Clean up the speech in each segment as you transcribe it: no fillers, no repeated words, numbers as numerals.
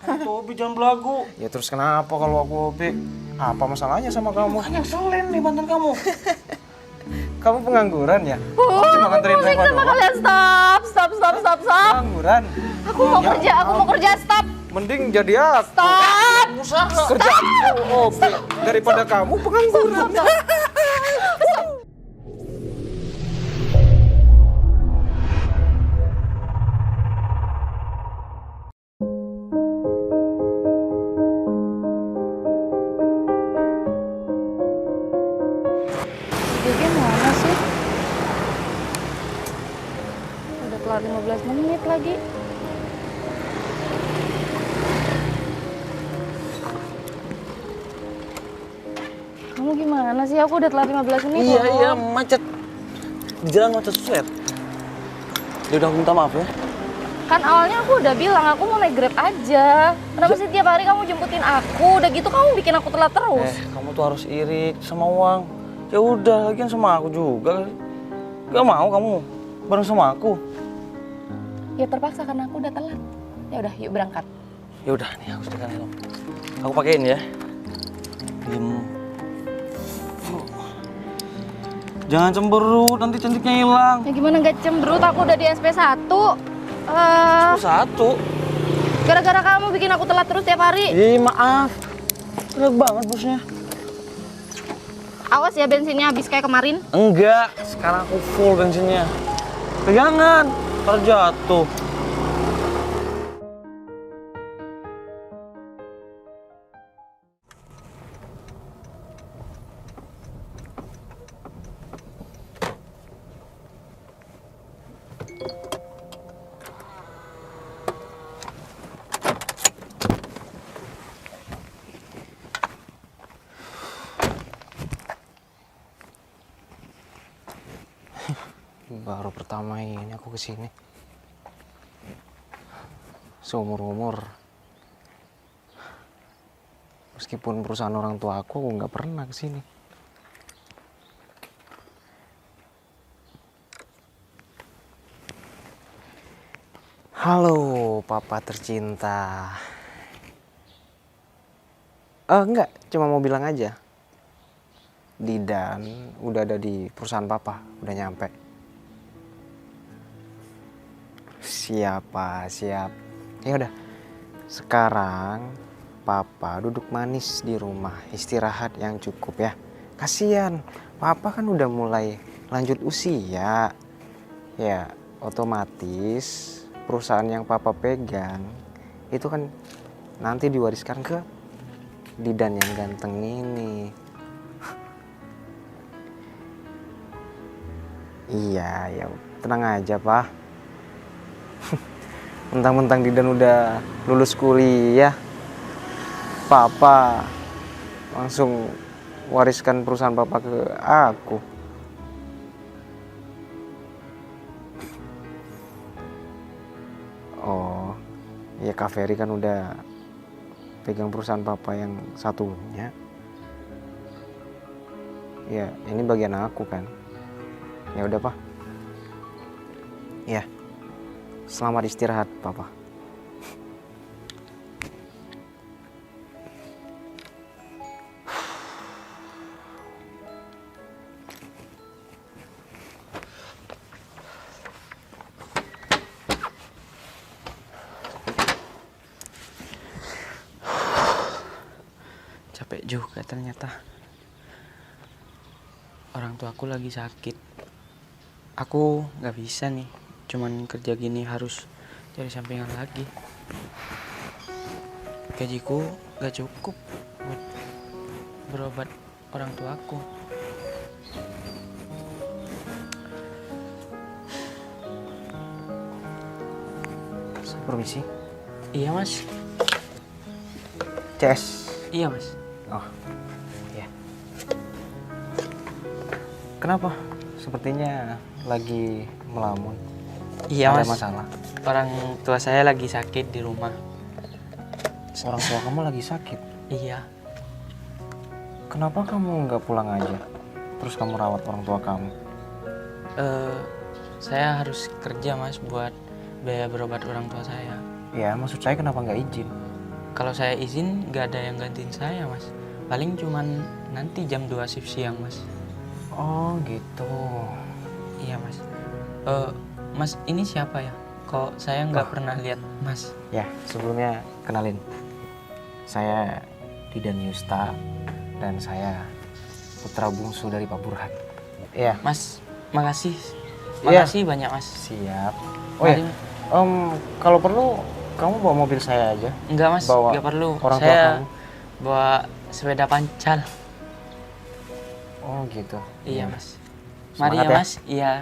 Hobi jangan belagu. Ya terus kenapa kalau aku hobi? Apa masalahnya sama kamu? Makanya selen nih mantan kamu. Kamu pengangguran ya? Kamu cuma nganterin Reva doang. Kalian stop. Pengangguran? Aku mau kerja, stop. Mending jadi aku. Stop. Usaha. Kerja aku hobi daripada kamu pengangguran. Jadi mana sih? Udah telat 15 menit lagi. Kamu gimana sih? Aku udah telat 15 menit loh. Iya, macet. Di jalan macet suet. Dia udah minta maaf ya. Kan awalnya aku udah bilang aku mau naik Grab aja. Kenapa sih tiap hari kamu jemputin aku? Udah gitu kamu bikin aku telat terus. Kamu tuh harus iri sama uang. Ya udah, lagian sama aku juga. Gak mau kamu bareng sama aku. Ya terpaksa karena aku udah telat. Ya udah, yuk berangkat. Ya udah, nih aku sekarang helm. Aku pakein ya. Diem. Jangan cemberut, nanti cantiknya hilang. Ya gimana gak cemberut? Aku udah di SP1. Satu. Gara-gara kamu bikin aku telat terus tiap hari. Ih, maaf. Enak banget bosnya. Awas ya bensinnya habis kayak kemarin. Enggak, sekarang aku full bensinnya. Pegangan, terjatuh. Baru pertama ini aku kesini. Seumur-umur. Meskipun perusahaan orang tua aku nggak pernah kesini. Halo, papa tercinta. Enggak, cuma mau bilang aja. Didan udah ada di perusahaan papa, udah nyampe. Siap. Ya udah. Sekarang papa duduk manis di rumah, istirahat yang cukup ya. Kasian, papa kan udah mulai lanjut usia. Ya, otomatis perusahaan yang papa pegang itu kan nanti diwariskan ke Didan yang ganteng ini. Iya, ya tenang aja, Pak. Mentang-mentang Didan udah lulus kuliah, papa langsung wariskan perusahaan papa ke aku. Oh, ya Kak Ferry kan udah pegang perusahaan papa yang satunya. Ya, ini bagian aku kan. Ya udah, Pak. Ya. Selamat istirahat, papa. Capek juga ternyata. Orang tuaku lagi sakit. Aku nggak bisa nih. Cuman kerja gini harus cari sampingan lagi. Gajiku gak cukup buat berobat orang tuaku. Permisi. Iya mas. CS. Iya mas. Oh, iya. Kenapa? Sepertinya lagi melamun. Iya Ada mas. masalah. Orang tua saya lagi sakit di rumah. Orang tua kamu lagi sakit. Iya. Kenapa kamu nggak pulang aja? Terus kamu rawat orang tua kamu? Saya harus kerja mas buat biaya berobat orang tua saya. Ya, maksud saya kenapa nggak izin? kalau saya izin nggak ada yang gantiin saya, Mas. Paling cuman nanti jam 2 shift siang, Mas. Oh gitu. Iya, Mas. Mas ini siapa ya? Kok saya nggak pernah lihat Mas? Ya, sebelumnya kenalin. Saya Didan Yusta dan saya putra bungsu dari Pak Burhan. Iya. Mas, makasih. Iya. Makasih banyak, Mas. Siap. Oh ya, Mari. kalau perlu kamu bawa mobil saya aja. Enggak, Mas. Bawa Nggak perlu. orang tua Saya kamu. bawa sepeda pancal. Oh gitu. Iya, Mas. Mari Semangat ya, ya. Mas. Iya.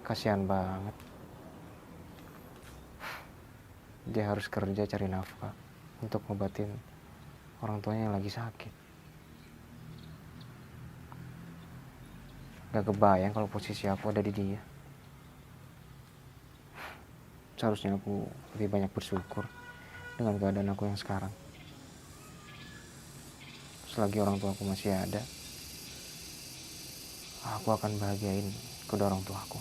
Kasihan banget. Dia harus kerja cari nafkah untuk ngobatin orang tuanya yang lagi sakit. Gak kebayang kalau posisi aku ada di dia. Seharusnya aku lebih banyak bersyukur dengan keadaan aku yang sekarang. Selagi orang tua aku masih ada, aku akan bahagiain kedua orang tua aku.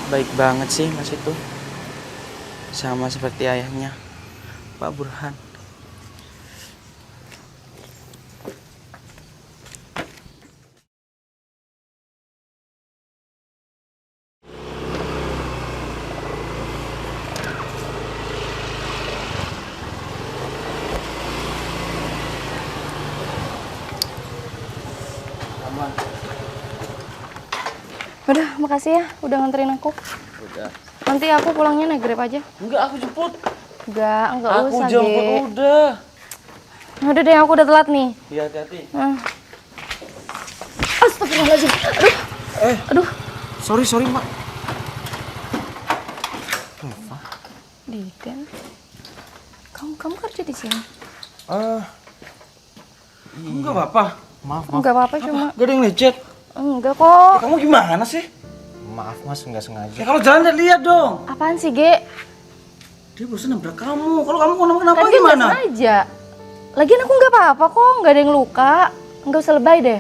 Baik banget sih Mas itu. Sama seperti ayahnya, Pak Burhan. Udah, makasih ya udah nganterin aku. Udah. Nanti aku pulangnya naik Grab aja. Enggak, aku jemput. Enggak Aku usah, jemput Ge. udah. Udah deh, aku udah telat nih. Iya, hati-hati. Astagfirullahaladzim. Aduh. Sorry mak. Didan. Kamu kerja di sini? Enggak apa-apa. Maaf. Enggak apa-apa, cuma Gak ada yang lecet. enggak kok. Kamu gimana sih? Maaf mas, nggak sengaja. Ya kalau jalan lihat dong. Apaan sih, Ge? Dia bosan nabrak kamu. Kalau kamu kenapa Kan dia nggak gimana? sengaja. Lagian aku nggak apa-apa kok, nggak ada yang luka. Nggak usah lebay deh.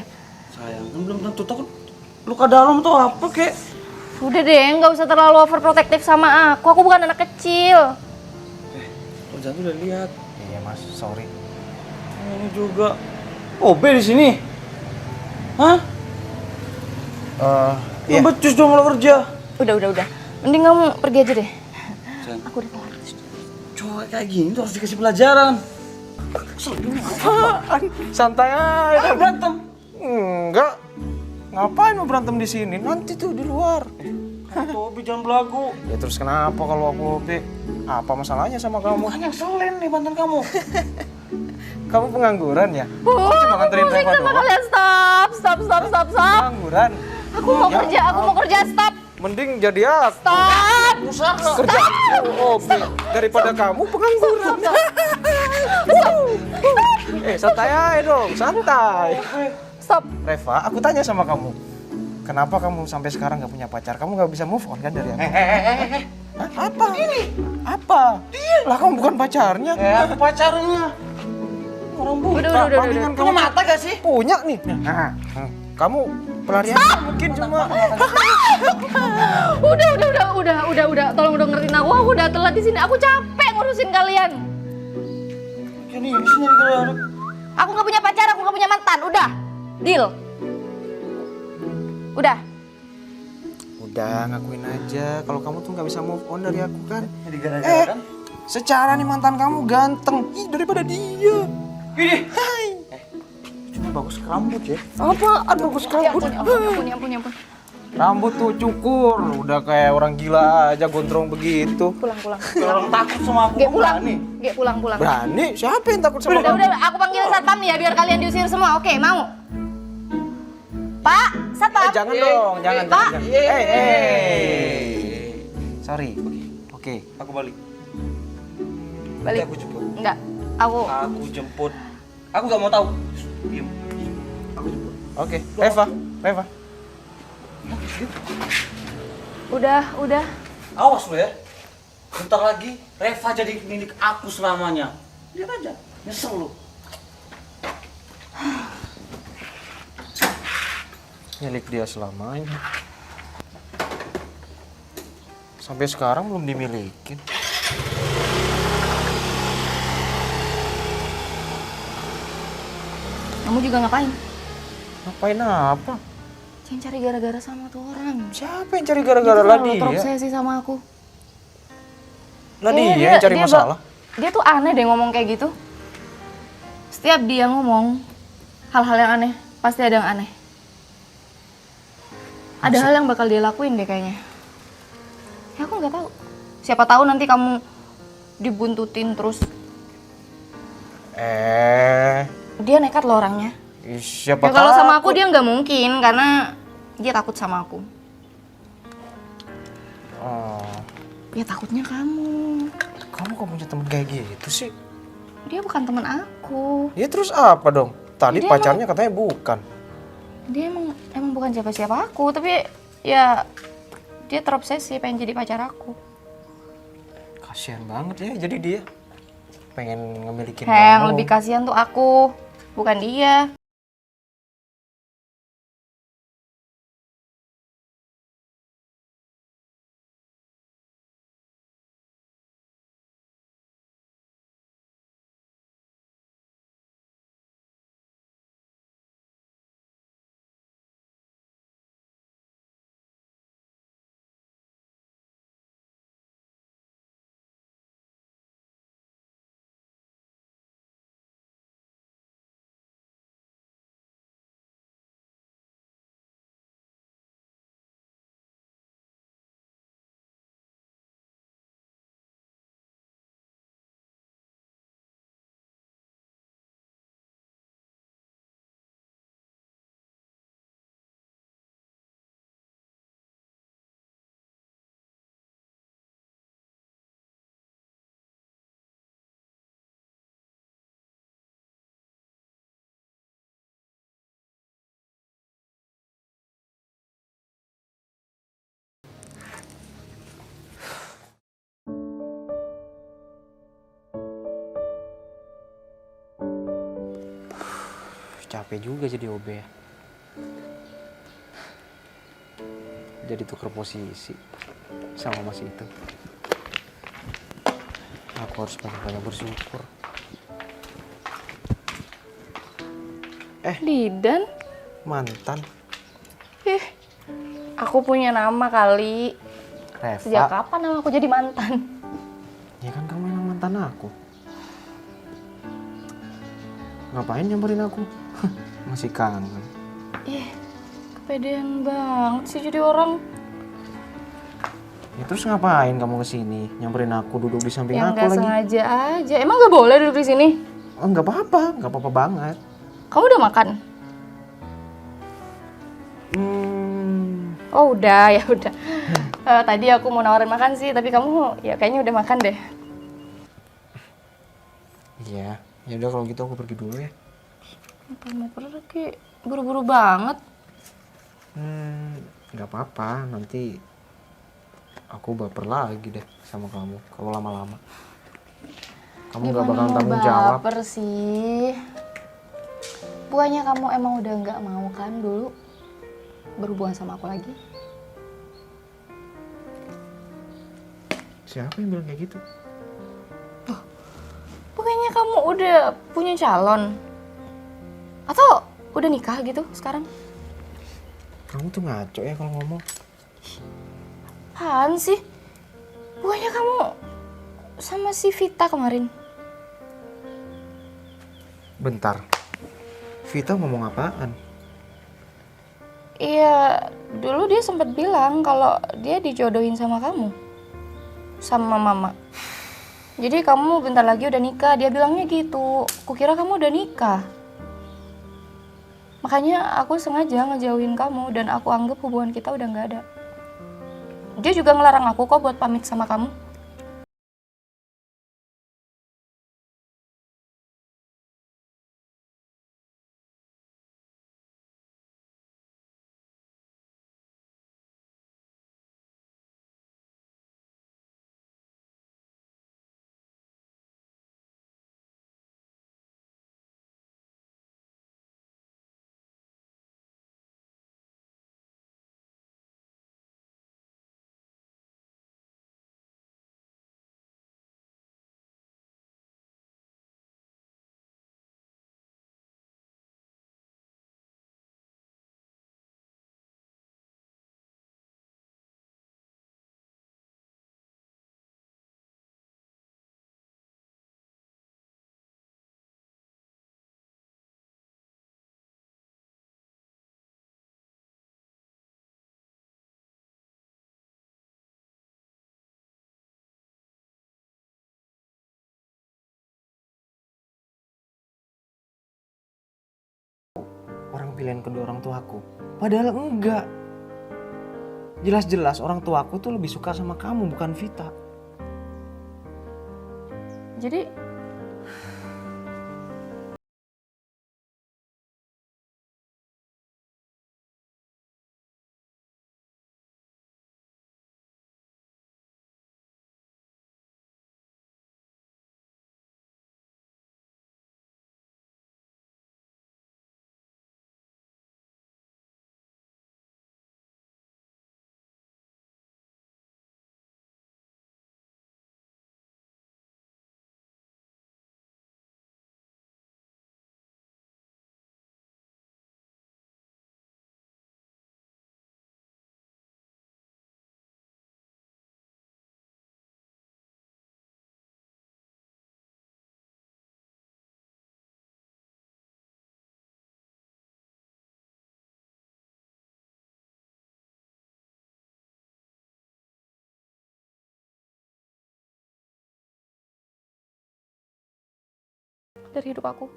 Sayang, kan belum tentu takut luka dalam tuh apa kek? Udah deh, nggak usah terlalu overprotective sama aku. Aku bukan anak kecil. Kalau jalan tuh udah lihat. Iya mas, sorry. Ini juga. OB di sini. Hah? Iya. Becus dong kalau kerja. Udah. Mending kamu pergi aja deh. Sayang, Aku udah telat. cowok kayak gini tuh harus dikasih pelajaran. Santai aja. Berantem. Enggak. Ngapain mau berantem di sini? Nanti tuh di luar. Tuh, Obi jangan belagu. Ya terus kenapa kalau aku hobi? Apa masalahnya sama kamu? Bukan yang selen nih mantan kamu. Kamu pengangguran ya? Aku cuma nganterin Pusing Reva sama doang. kalian, stop. Pengangguran. Aku mau kerja, stop. Mending jadi aku. Stop. Kerja aku hobi daripada kamu pengangguran. Santai aja dong, santai. Stop. Reva, aku tanya sama kamu. Kenapa kamu sampai sekarang gak punya pacar? Kamu gak bisa move on kan dari aku? Hah? Apa? Ini? Apa? Dia. Lah kamu bukan pacarnya. Aku pacarnya. Orang buta. Udah. Palingan Punya mata gak sih? punya nih. Nah, kamu pelarian mungkin cuma. Udah. Tolong dengerin aku. Aku udah telat di sini. Aku capek ngurusin kalian. Ini sini gara-gara. Aku nggak punya pacar, aku nggak punya mantan. Udah, deal. Udah. Udah ngakuin aja kalau kamu tuh nggak bisa move on dari aku kan. Jadi gara-gara kan? Secara nih mantan kamu ganteng daripada dia. Ini. Hai. Cuma bagus rambut ya. Apaan bagus Ya rambut? ampun. Rambut tuh cukur, udah kayak orang gila aja gondrong begitu. Pulang. Orang takut sama aku. Ge, pulang. Berani. Ge, pulang. Berani? Siapa yang takut sama kamu? Udah, aku panggil satpam ya biar kalian diusir semua. Oke, mau? Pak, satpam. Jangan dong, jangan. Pak. Sorry. Oke. Aku balik. Balik. Aku jemput. Enggak, aku. Aku jemput. Aku gak mau tahu. Diam. Aku jemput. Oke, Reva. Udah. Awas lo ya. Bentar lagi Reva jadi milik aku selamanya. Lihat aja, nyesel lo. Milik dia selamanya. Sampai sekarang belum dimilikin. Kamu juga ngapain? Ngapain apa? Jangan cari gara-gara sama tuh orang. Siapa yang cari gara-gara Dia lah tuh terlalu dia? terobsesi sama aku. Lah Kayaknya dia yang cari masalah. Dia tuh aneh deh ngomong kayak gitu. Setiap dia ngomong hal-hal yang aneh, pasti ada yang aneh. Ada hal yang bakal dia lakuin deh kayaknya. Ya aku nggak tahu. Siapa tahu nanti kamu dibuntutin terus. Dia nekat loh orangnya. Siapa Ya kalau tahu. sama aku dia nggak mungkin karena dia takut sama aku. Oh, Ya takutnya kamu. kamu kok punya temen kayak gitu sih? Dia bukan teman aku. Ya terus apa dong? Tadi Dia pacarnya katanya bukan. Dia emang bukan siapa-siapa aku, tapi ya dia terobsesi pengen jadi pacar aku. Kasian banget ya jadi dia. Pengen ngemilikin Yang kamu. lebih kasihan tuh aku, bukan dia. Capek juga jadi OB ya. Jadi tuker posisi sama Mas itu. Aku harus banyak-banyak bersyukur. Lidan? Mantan Aku punya nama kali. Reva. Sejak kapan nama aku jadi mantan? Ya kan kamu yang mantan aku. Ngapain nyamperin aku? Masih kangen. Kepedean banget sih jadi orang. Ya terus ngapain kamu kesini? Nyamperin aku duduk di samping Yang aku nggak lagi. sengaja aja. Emang nggak boleh duduk di sini? Oh nggak apa-apa banget. Kamu udah makan? Oh udah, ya udah. Tadi aku mau nawarin makan sih, tapi kamu ya kayaknya udah makan deh. Iya, ya udah kalau gitu aku pergi dulu ya. Apa mau pergi? Buru-buru banget. Nggak apa-apa, nanti aku baper lagi deh sama kamu kalau lama-lama. Kamu nggak bakal tanggung jawab. Baper sih. Bukannya kamu emang udah nggak mau kan dulu berhubungan sama aku lagi? Siapa yang bilang kayak gitu? Bukannya kamu udah punya calon? Atau udah nikah gitu sekarang? Kamu tuh ngaco ya kalau ngomong. Apaan sih? Bukannya kamu sama si Vita kemarin? Bentar. Vita ngomong apaan? Iya, dulu dia sempat bilang kalau dia dijodohin sama kamu. Sama mama. Jadi kamu bentar lagi udah nikah, dia bilangnya gitu. Kukira kamu udah nikah. Makanya aku sengaja ngejauhin kamu dan aku anggap hubungan kita udah nggak ada. Dia juga ngelarang aku kok buat pamit sama kamu. pilihan kedua orang tuaku. Padahal enggak. Jelas-jelas orang tuaku tuh lebih suka sama kamu, bukan Vita. Jadi dari hidup aku.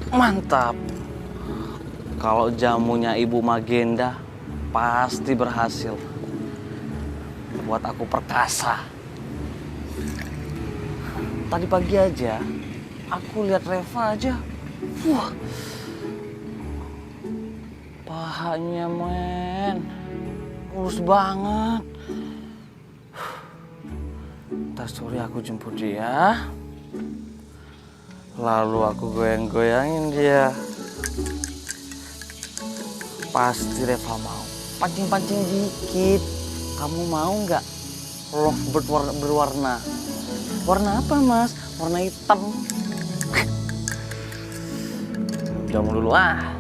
Mantap. Kalau jamunya Ibu Magenda pasti berhasil buat aku perkasa. Tadi pagi aja aku lihat Reva aja. Wah. Pahanya men. Mulus banget. Ntar sore aku jemput dia. Lalu aku goyang-goyangin dia. Pasti Reva mau. Pancing-pancing dikit. Kamu mau nggak lovebird berwarna? Warna apa mas? Warna hitam. Jamu dulu ah.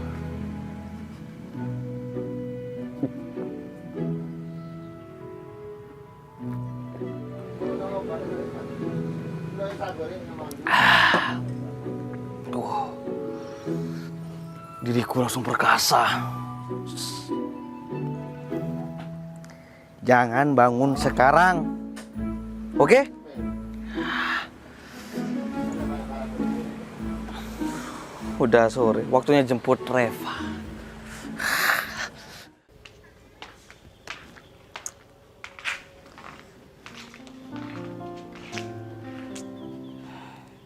Diriku langsung perkasa. Jangan bangun sekarang. Oke? Udah sore, waktunya jemput Reva.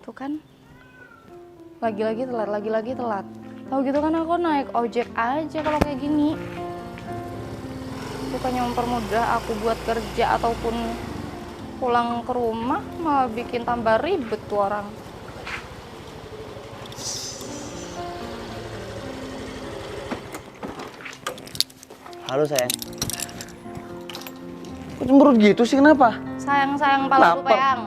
Tuh kan, lagi-lagi telat. Tahu gitu kan aku naik ojek aja kalau kayak gini. Bukannya mempermudah aku buat kerja ataupun pulang ke rumah, malah bikin tambah ribet tuh orang. Halo sayang. Kok cemberut gitu sih, kenapa? Sayang pala Lapar. peyang.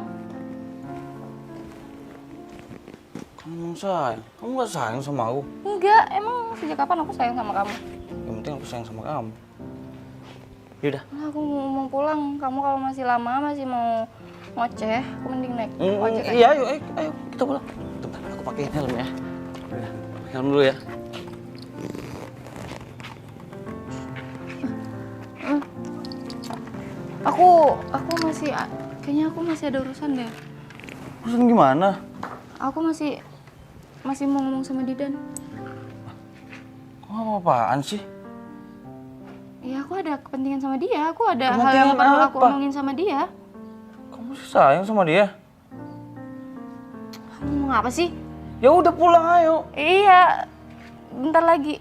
Kamu sayang? Kamu gak sayang sama aku? Enggak, emang sejak kapan aku sayang sama kamu? Yang penting aku sayang sama kamu. Yaudah. Aku mau pulang, kamu kalau masih lama masih mau ngoceh, aku mending naik ojek aja. Iya, ayo kita pulang. Bentar, aku pakai helm ya. Udah, pakai helm dulu ya. Kayaknya aku masih ada urusan deh. Urusan gimana? Aku masih mau ngomong sama Didan. Kamu apaan sih? Ya aku ada kepentingan sama dia, aku ada hal Kepentingan yang perlu aku apa? omongin sama dia. Kamu masih sayang sama dia? Kamu ngomong apa sih? Ya udah pulang ayo. Iya, bentar lagi.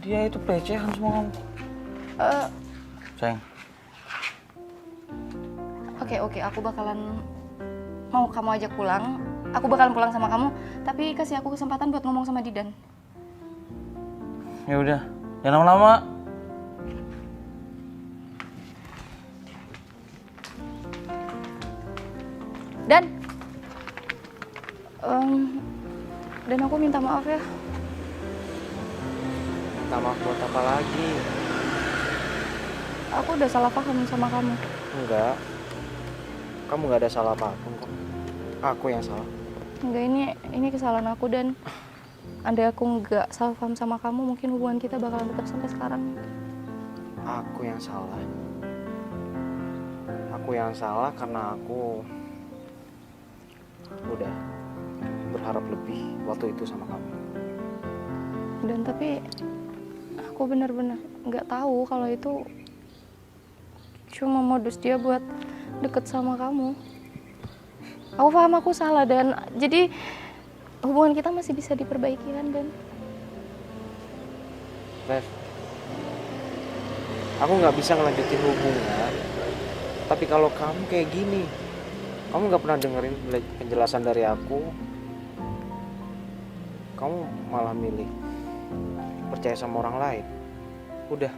Dia itu pelecehan sama kamu. Sayang. Oke, aku bakalan mau kamu ajak pulang. Aku bakalan pulang sama kamu, tapi kasih aku kesempatan buat ngomong sama Didan. Ya udah, jangan lama-lama. Dan aku minta maaf ya. Minta maaf buat apa lagi? Aku udah salah paham sama kamu. Enggak. Kamu nggak ada salah apapun kok. Aku yang salah. Enggak, ini kesalahan aku dan andai aku nggak salah paham sama kamu, mungkin hubungan kita bakalan tetap sampai sekarang. Aku yang salah. Aku yang salah karena aku udah berharap lebih waktu itu sama kamu. Dan tapi aku benar-benar nggak tahu kalau itu cuma modus dia buat deket sama kamu. Aku paham aku salah dan jadi hubungan kita masih bisa diperbaiki kan Dan? Rev, aku nggak bisa ngelanjutin hubungan. Tapi kalau kamu kayak gini, kamu nggak pernah dengerin penjelasan dari aku, kamu malah milih percaya sama orang lain. Udah,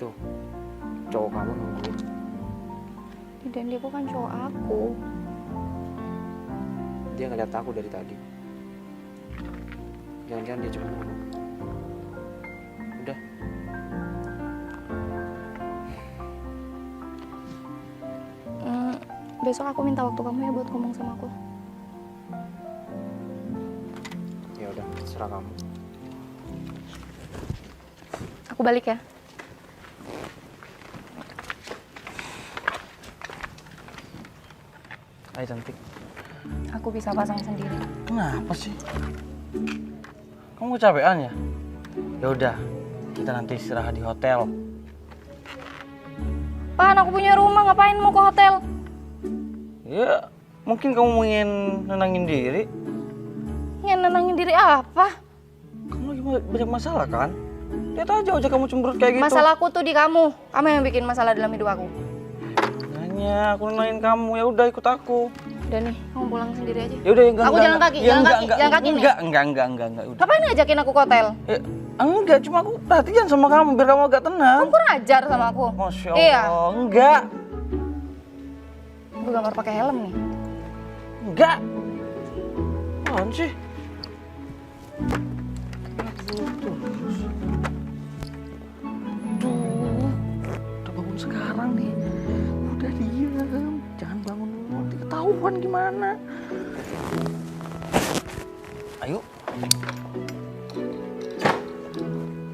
tuh cowok kamu nungguin. Dan dia kan cowok aku. Dia ngeliat aku dari tadi. Jangan-jangan dia cuma ngomong. Udah. Besok aku minta waktu kamu ya buat ngomong sama aku. Ya udah, terserah kamu. Aku balik ya. Hai cantik. Aku bisa pasang sendiri. Kenapa sih? Kamu kecapean ya? Ya udah, kita nanti istirahat di hotel. Pan, aku punya rumah, ngapain mau ke hotel? Ya, mungkin kamu ingin nenangin diri. Nenangin diri apa? Kamu lagi banyak masalah kan? Lihat aja wajah kamu cemberut kayak gitu. Masalahku tuh di kamu. Kamu yang bikin masalah dalam hidup aku. Nanya, aku nenangin kamu. Ya udah ikut aku. Udah nih, kamu pulang sendiri aja. Ya udah, enggak. Aku jalan kaki, Ya, jalan enggak, kaki, enggak, jalan kaki nih. enggak, udah. Ngapain ngajakin aku ke hotel? Ya, enggak, cuma aku perhatian sama kamu biar kamu agak tenang. Kamu kurang ajar sama aku. Masya Allah, Iya. enggak. Gue gambar pakai helm nih. Enggak. Apaan sih? Duh, udah bangun sekarang nih. Udah diam, jangan bangun dulu. Nanti ketahuan gimana. Ayo.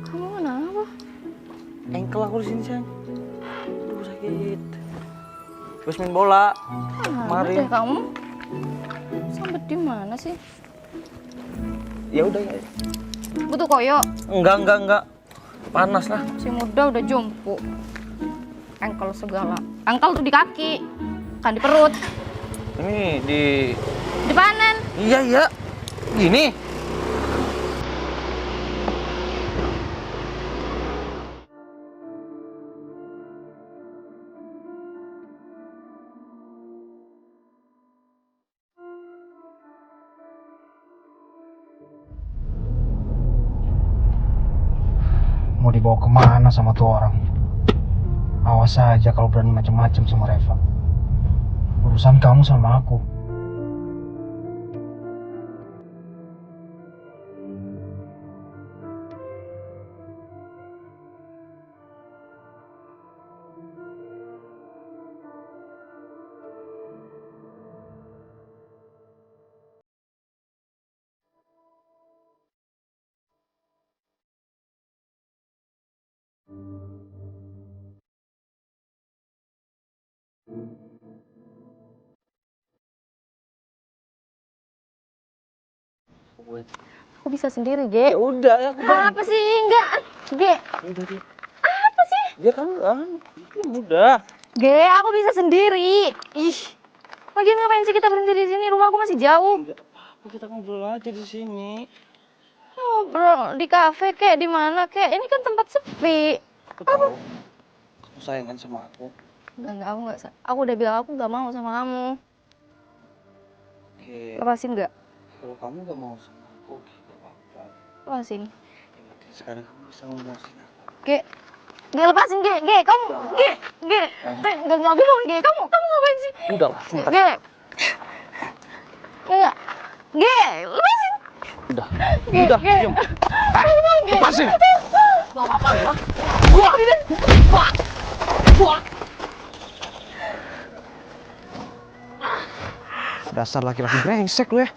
Kamu kenapa? Engkel aku di sini, sayang. Aduh, sakit. Habis main bola. Mana deh kamu? Sambet di mana sih? Ya udah ya. Butuh koyo. Enggak. Panas lah. Si muda udah jompo. Engkel segala. Engkel tuh di kaki, kan di perut. Ini di Di panen. Iya. Gini. Mau dibawa kemana sama tuh orang? Awas aja kalau berani macam-macam sama Reva. Urusan kamu sama aku. Aku bisa sendiri, Ge. Ya udah ya. Apa sih? Enggak. Ge. Udah dia. Apa sih? Dia kan udah. Ge, aku bisa sendiri. Ih. Lagian ngapain sih kita berhenti di sini? Rumahku masih jauh. Enggak apa-apa, kita ngobrol aja di sini. Ngobrol di kafe kek, di mana kek? Ini kan tempat sepi. Aku tahu. Kamu sayang kan sama aku. Enggak, aku enggak. Aku udah bilang aku enggak mau sama kamu. Oke. Lepasin enggak? Kalau kamu gak mau sama aku, gak apa-apa. Lepasin. Ya, nanti sekarang kamu bisa ngomong sama aku. Ge. Ge, lepasin, Ge. Ge, kamu. Ge. Ge. Enggak bilang, Ge. Kamu ngapain sih? Udah lah, sebentar. Ge. Enggak. Ge, lepasin. Udah. Ge, Udah, Ge. diam. Lepasin. Gak apa-apa ya. Dasar laki-laki brengsek lu ya.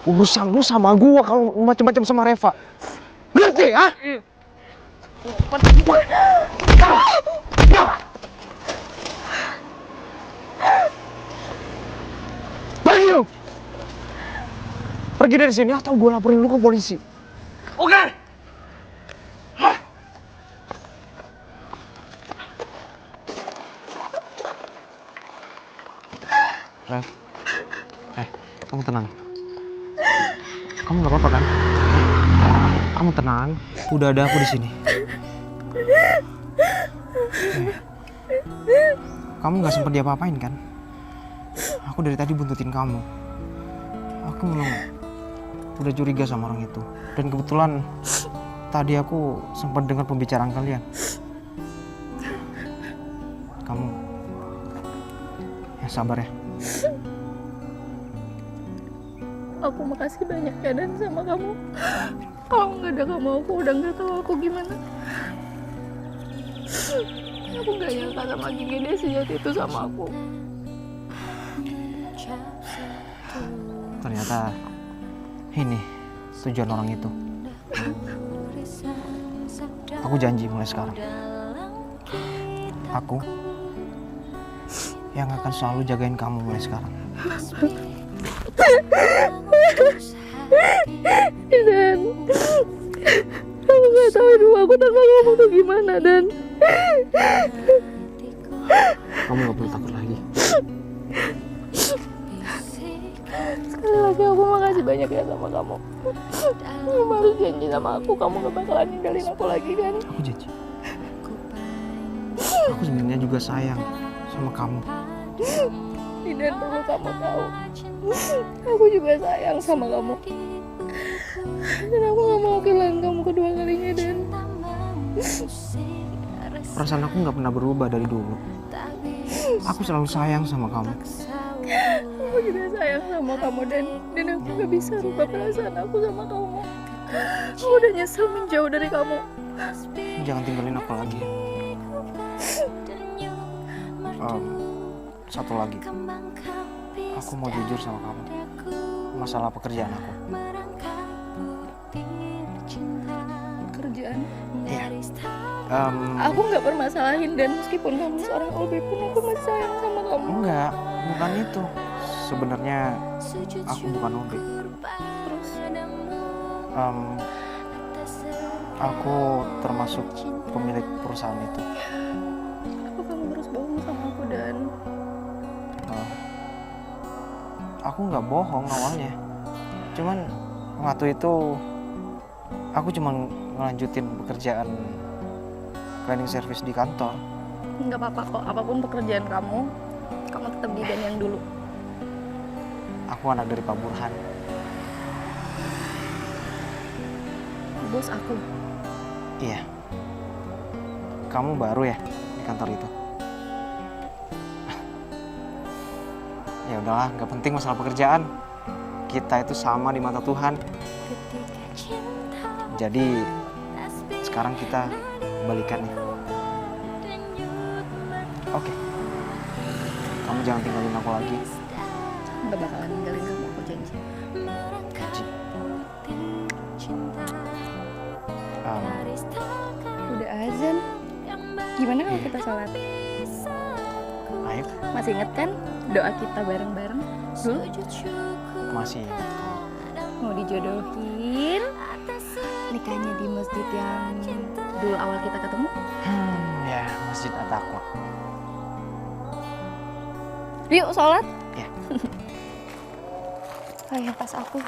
Urusan lu sama gua kalau macam-macam sama Reva. Ngerti ya? Pergi lu. Pergi dari sini atau gua laporin lu ke polisi. Oke. Rev, kamu tenang. Kamu nggak apa-apa kan? Kamu tenang. Udah ada aku di sini. Kamu nggak sempat diapa-apain kan? Aku dari tadi buntutin kamu. Aku memang udah curiga sama orang itu. Dan kebetulan tadi aku sempat dengar pembicaraan kalian. Kamu ya sabar ya. Aku makasih banyak ya Dan sama kamu. Kalau nggak ada kamu aku udah nggak tahu aku gimana. Aku nggak nyangka sama Gigi dia sejati itu sama aku. Ternyata ini tujuan orang itu. Aku janji mulai sekarang. Aku yang akan selalu jagain kamu mulai sekarang. Dan aku nggak tahu hidup aku tanpa kamu tuh gimana Dan. Kamu gak perlu takut lagi. Sekali lagi aku makasih banyak ya sama kamu. Kamu harus janji sama aku kamu gak bakalan ninggalin aku lagi kan. Aku janji. Aku sebenarnya juga sayang sama kamu. Dan perlu kamu tahu, aku juga sayang sama kamu. Dan aku gak mau kehilangan kamu kedua kalinya Dan. Perasaan aku gak pernah berubah dari dulu. Aku selalu sayang sama kamu. Aku juga sayang sama kamu dan aku gak bisa rubah perasaan aku sama kamu. Aku udah nyesel menjauh dari kamu. Jangan tinggalin aku lagi. Satu lagi, aku mau jujur sama kamu masalah pekerjaan aku. Kerjaan? Iya. Aku nggak permasalahin dan meskipun kamu seorang OB pun aku masih sayang sama kamu. Enggak, bukan itu. Sebenarnya aku bukan OB. Terus? Aku termasuk pemilik perusahaan itu. Apa kamu harus bohong sama aku Dan? Aku nggak bohong awalnya. Cuman waktu itu aku cuma ngelanjutin pekerjaan cleaning service di kantor. Nggak apa-apa kok, apapun pekerjaan kamu tetap di Dan yang dulu. Aku anak dari Pak Burhan. Bos aku. Iya. Kamu baru ya di kantor itu? Ya udahlah, nggak penting masalah pekerjaan. Kita itu sama di mata Tuhan. Jadi sekarang kita balikan ya. Oke. Kamu jangan tinggalin aku lagi. Nggak bakalan ninggalin kamu, aku janji. Janji. Udah azan. Gimana kalau kita sholat? Ayo, Masih inget kan doa kita bareng-bareng dulu? masih ingat kamu. Mau dijodohin nikahnya di masjid yang dulu awal kita ketemu. Ya, Masjid At-Taqwa. Yuk sholat. Ya. Ayo pas aku.